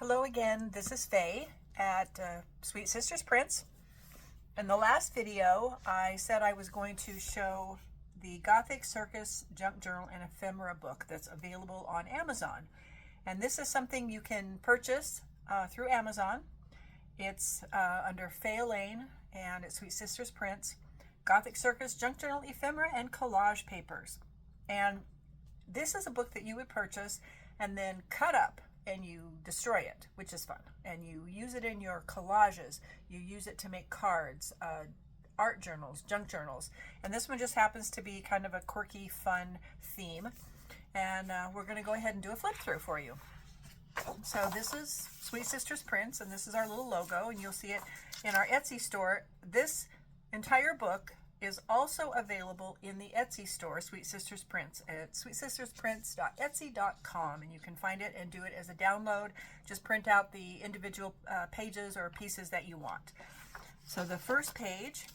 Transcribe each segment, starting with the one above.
Hello again, this is Faye at Sweet Sisters Prints. In the last video, I said I was going to show the Gothic Circus Junk Journal and Ephemera book that's available on Amazon. And this is something you can purchase through Amazon. It's under Faye Lane and it's Sweet Sisters Prints, Gothic Circus Junk Journal Ephemera and Collage Papers. And this is a book that you would purchase and then cut up and you destroy it, which is fun. And you use it in your collages. You use it to make cards, art journals, junk journals. And this one just happens to be kind of a quirky, fun theme. And we're going to go ahead and do a flip through for you. So this is Sweet Sisters Prints, and this is our little logo, and you'll see it in our Etsy store. This entire book is also available in the Etsy store, Sweet Sisters Prints, at sweetsistersprints.etsy.com, and you can find it and do it as a download. Just print out the individual pages or pieces that you want. So the first page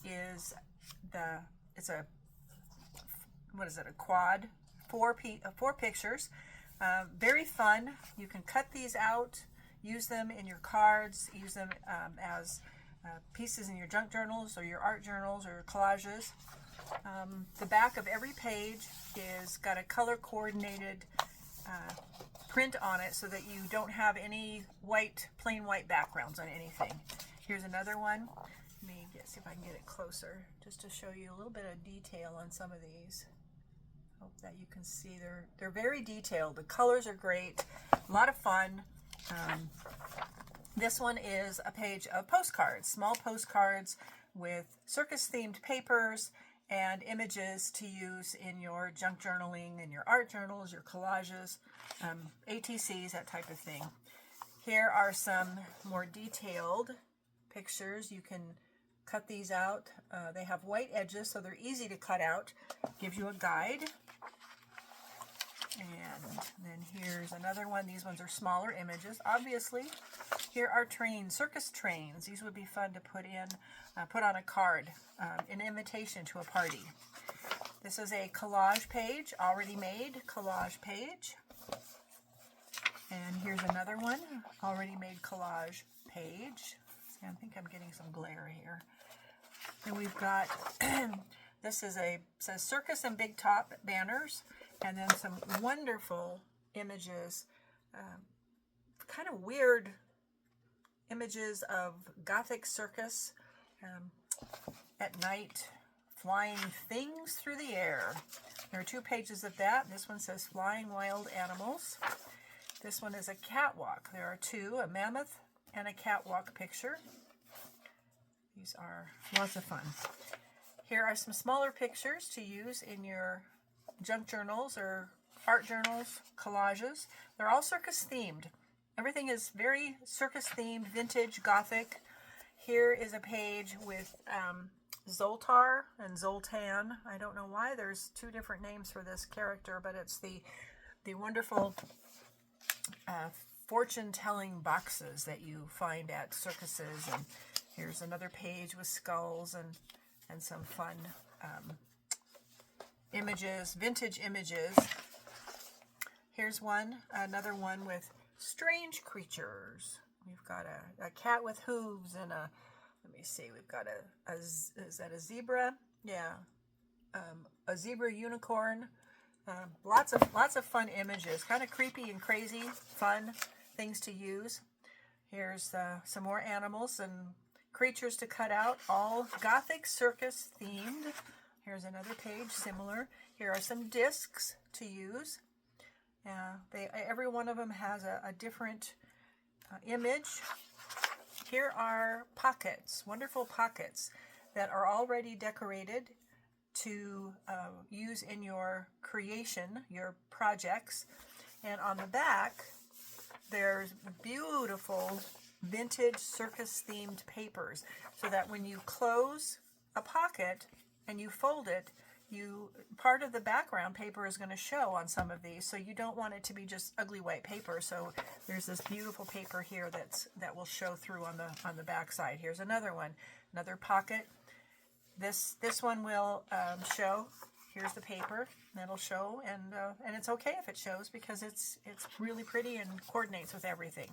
is a quad, four pictures, very fun. You can cut these out, use them in your cards, use them as pieces in your junk journals or your art journals or collages. The back of every page is got a color coordinated print on it so that you don't have any plain white backgrounds on anything. Here's another one. Let me see if I can get it closer just to show you a little bit of detail on some of these. Hope that you can see they're very detailed. The colors are great, a lot of fun. This one is a page of postcards, small postcards with circus-themed papers and images to use in your junk journaling, in your art journals, your collages, ATCs, that type of thing. Here are some more detailed pictures. You can cut these out. They have white edges, so they're easy to cut out. Gives you a guide. And then here's another one. These ones are smaller images, obviously. Here are trains, circus trains. These would be fun to put on a card, an invitation to a party. This is a collage page, already made collage page. And here's another one, already made collage page. See, I think I'm getting some glare here. And we've got, says circus and big top banners. And then some wonderful images, kind of weird images of Gothic circus at night, flying things through the air. There are 2 pages of that. This one says Flying Wild Animals. This one is a catwalk. There are 2, a mammoth and a catwalk picture. These are lots of fun. Here are some smaller pictures to use in your junk journals or art journals, collages. They're all circus themed. Everything is very circus themed, vintage, Gothic. Here is a page with Zoltar and Zoltan. I don't know why there's 2 different names for this character, but it's the wonderful fortune-telling boxes that you find at circuses. And here's another page with skulls and some fun images, vintage images. Here's another one with strange creatures. We've got a cat with hooves and let me see, we've got is that a zebra? Yeah, a zebra unicorn. Lots of fun images, kind of creepy and crazy, fun things to use. Here's some more animals and creatures to cut out, all Gothic circus themed. Here's another page, similar. Here are some discs to use. Every one of them has a different image. Here are pockets, wonderful pockets that are already decorated to use in your creation, your projects. And on the back, there's beautiful vintage circus-themed papers, so that when you close a pocket and you fold it, part of the background paper is going to show on some of these, so you don't want it to be just ugly white paper. So there's this beautiful paper here that will show through on the back side. Here's another one, another pocket. This one will show here's the paper that'll show, and it's okay if it shows because it's really pretty and coordinates with everything.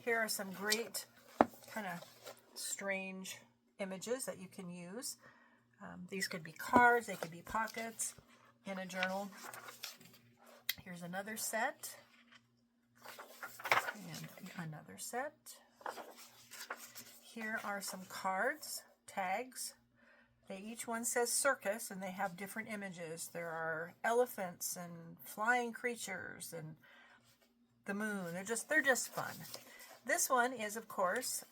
Here are some great kind of strange images that you can use. These could be cards, they could be pockets in a journal. Here's another set, and another set. Here are some cards, tags. Each one says circus, and they have different images. There are elephants and flying creatures and the moon. They're just fun. This one is, of course,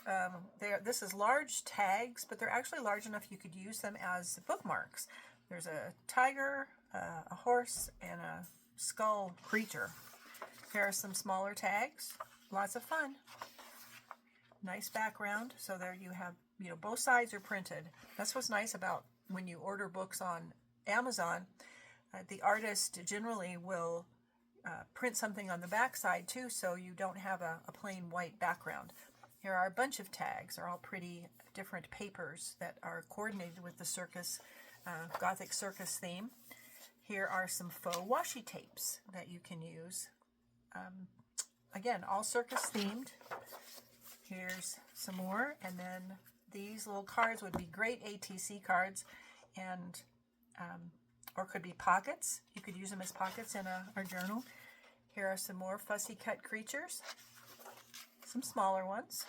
this is large tags, but they're actually large enough you could use them as bookmarks. There's a tiger, a horse, and a skull creature. Here are some smaller tags. Lots of fun. Nice background. So there you have, both sides are printed. That's what's nice about when you order books on Amazon. The artist generally will print something on the back side too, so you don't have a plain white background. Here are a bunch of tags. They're all pretty different papers that are coordinated with the circus, Gothic circus theme. Here are some faux washi tapes that you can use. Again, all circus themed. Here's some more, and then these little cards would be great ATC cards, and or could be pockets. You could use them as pockets in a journal. Here are some more fussy cut creatures, some smaller ones,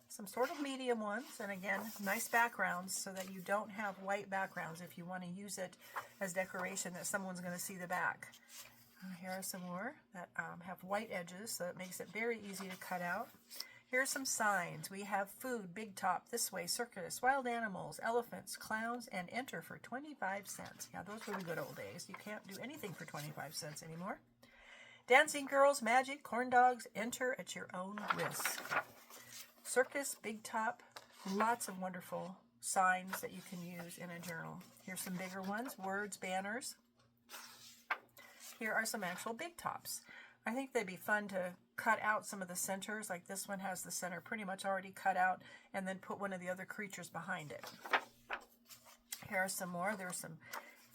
some sort of medium ones, and again, nice backgrounds so that you don't have white backgrounds if you want to use it as decoration that someone's going to see the back. Here are some more that have white edges, so it makes it very easy to cut out. Here's some signs. We have food, big top, this way, circus, wild animals, elephants, clowns, and enter for 25 cents. Yeah, those were the good old days. You can't do anything for 25 cents anymore. Dancing girls, magic, corn dogs, enter at your own risk. Circus, big top, lots of wonderful signs that you can use in a journal. Here's some bigger ones, words, banners. Here are some actual big tops. I think they'd be fun to cut out some of the centers, like this one has the center pretty much already cut out, and then put one of the other creatures behind it. Here are some more. There are some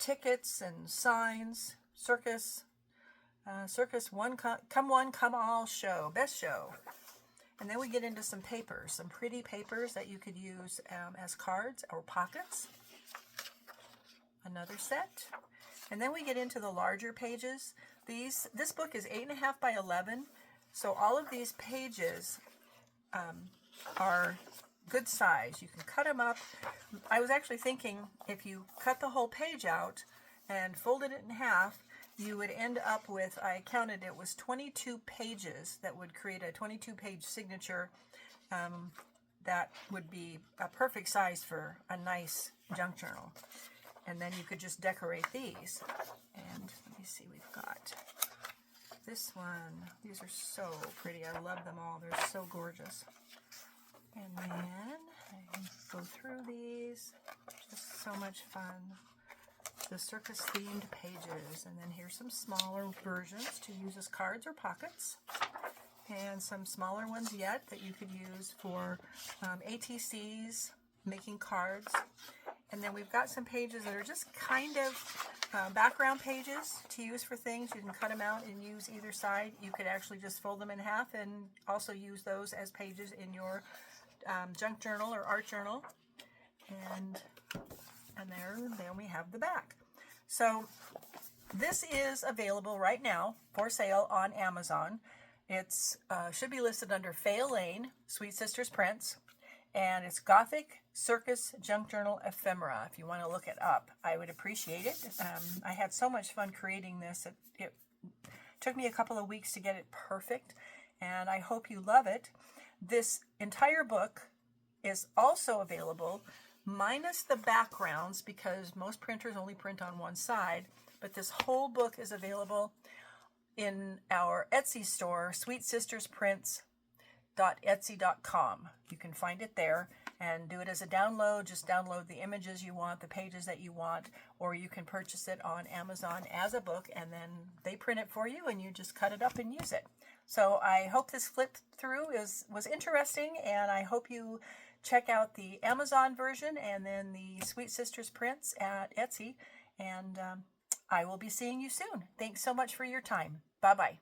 tickets and signs. Circus, come one, come all show, best show. And then we get into some papers, some pretty papers that you could use as cards or pockets. Another set. And then we get into the larger pages. This book is 8.5 by 11, so all of these pages are good size. You can cut them up. I was actually thinking if you cut the whole page out and folded it in half, you would end up with, I counted it was 22 pages that would create a 22-page signature that would be a perfect size for a nice junk journal. And then you could just decorate these. And let me see, we've got this one. These are so pretty. I love them all. They're so gorgeous. And then I go through these. Just so much fun. The circus-themed pages. And then here's some smaller versions to use as cards or pockets. And some smaller ones yet that you could use for ATCs, making cards. And then we've got some pages that are just kind of background pages to use for things. You can cut them out and use either side. You could actually just fold them in half and also use those as pages in your junk journal or art journal. And then we have the back. So this is available right now for sale on Amazon. It's should be listed under Faye Lane, Sweet Sisters Prints. And it's Gothic Circus Junk Journal Ephemera. If you want to look it up, I would appreciate it. I had so much fun creating this. It took me a couple of weeks to get it perfect, and I hope you love it. This entire book is also available, minus the backgrounds, because most printers only print on one side, but this whole book is available in our Etsy store, sweetsistersprints.etsy.com. You can find it there and do it as a download. Just download the images you want, the pages that you want, or you can purchase it on Amazon as a book, and then they print it for you and you just cut it up and use it. So I hope this flip through was interesting, and I hope you check out the Amazon version and then the Sweet Sisters Prints at Etsy. and I will be seeing you soon. Thanks so much for your time. Bye-bye.